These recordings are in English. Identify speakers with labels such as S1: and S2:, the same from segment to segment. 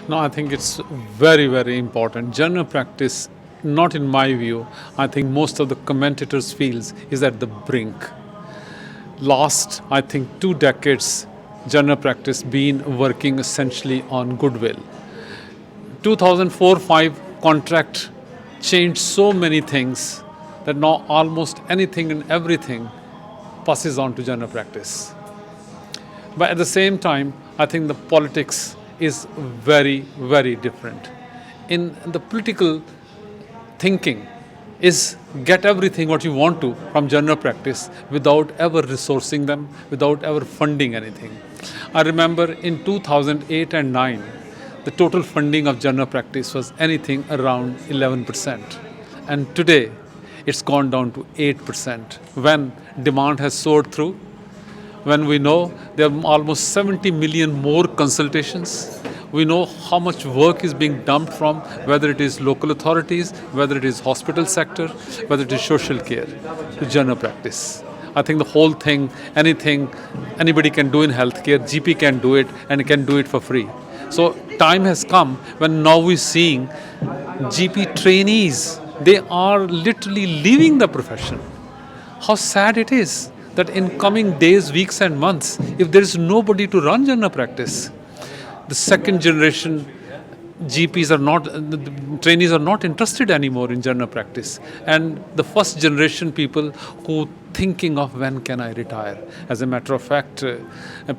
S1: No, I think it's very, very important. General practice, not in my view, I think most of the commentators feels is at the brink. Last, I think, 2 decades, general practice been working essentially on goodwill. 2004-5 contract changed so many things that now almost anything and everything passes on to general practice. But at the same time, I think the politics is very, very different. In the political thinking is get everything what you want to from general practice without ever resourcing them, without ever funding anything. I remember in 2008 and 9, the total funding of general practice was anything around 11%. And today, it's gone down to 8% when demand has soared through, when we know there are almost 70 million more consultations. We know how much work is being dumped from whether it is local authorities, whether it is hospital sector, whether it is social care, to general practice. I think the whole thing, anything anybody can do in healthcare, GP can do it and can do it for free. So time has come when now we're seeing GP trainees, they are literally leaving the profession. How sad it is that in coming days, weeks and months, if there is nobody to run general practice, the second generation GPs are not, the trainees are not interested anymore in general practice. And the first generation people who thinking of when can I retire. As a matter of fact,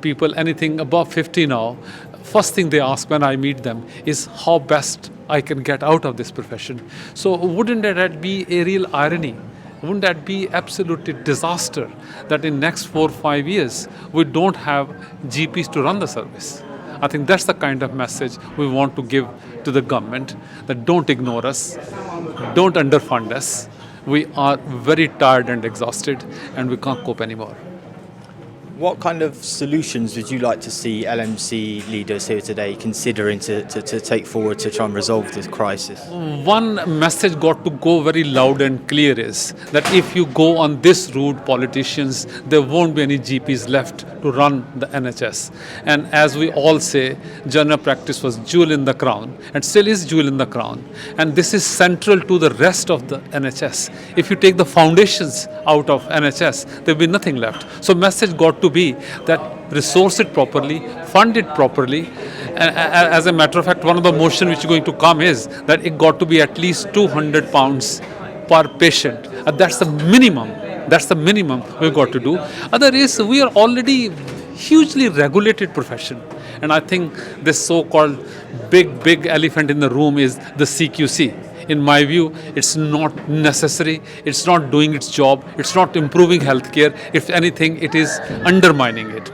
S1: people anything above 50 now, first thing they ask when I meet them is how best I can get out of this profession. So wouldn't that be a real irony? Wouldn't that be absolutely disaster that in next 4 or 5 years we don't have GPs to run the service? I think that's the kind of message we want to give to the government, that don't ignore us, don't underfund us. We are very tired and exhausted and we can't cope anymore.
S2: What kind of solutions would you like to see LMC leaders here today considering to take forward to try and resolve this crisis?
S1: One message got to go very loud and clear is that if you go on this route, politicians, there won't be any GPs left to run the NHS. And as we all say, general practice was jewel in the crown and still is jewel in the crown. And this is central to the rest of the NHS. If you take the foundations out of NHS, there'll be nothing left. So message got to be that resource it properly, fund it properly. As a matter of fact, one of the motion which is going to come is that it got to be at least £200 per patient. That's the minimum. That's the minimum we've got to do. Other is we are already hugely regulated profession. And I think this so-called big elephant in the room is the CQC. In my view, it's not necessary, it's not doing its job, it's not improving healthcare. If anything, it is undermining it.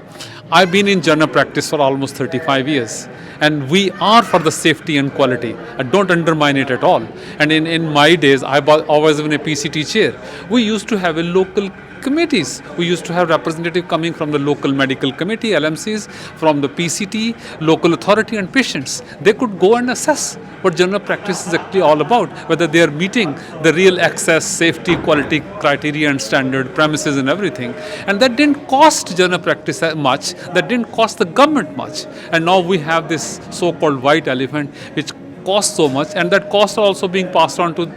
S1: I've been in general practice for almost 35 years. And we are for the safety and quality. I don't undermine it at all. And in my days, I was always in a PCT chair. We used to have a local committees. We used to have representative coming from the local medical committee, LMCs, from the PCT, local authority and patients. They could go and assess what general practice is actually all about, whether they are meeting the real access, safety, quality criteria and standard, premises and everything. And that didn't cost general practice that much, that didn't cost the government much. And now we have this so-called white elephant which costs so much, and that cost are also being passed on to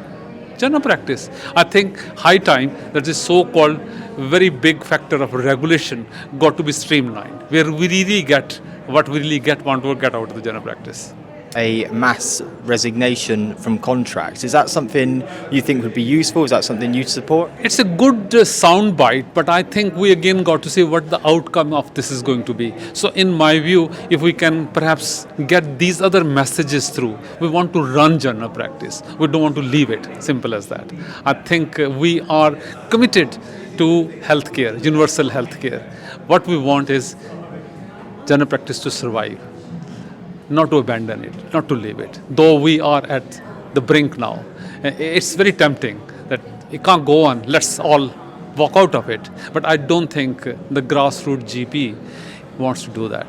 S1: general practice. I think high time that this so-called very big factor of regulation got to be streamlined, where we really get what we really want to get out of the general practice.
S2: A mass resignation from contracts, is that something you think would be useful? Is that something you'd support?
S1: It's a good sound bite, but I think we again got to see what the outcome of this is going to be. So in my view, if we can perhaps get these other messages through, we want to run general practice. We don't want to leave it, simple as that. I think we are committed to healthcare, universal healthcare. What we want is general practice to survive, not to abandon it, not to leave it. Though we are at the brink now, it's very tempting that it can't go on, let's all walk out of it. But I don't think the grassroots GP wants to do that.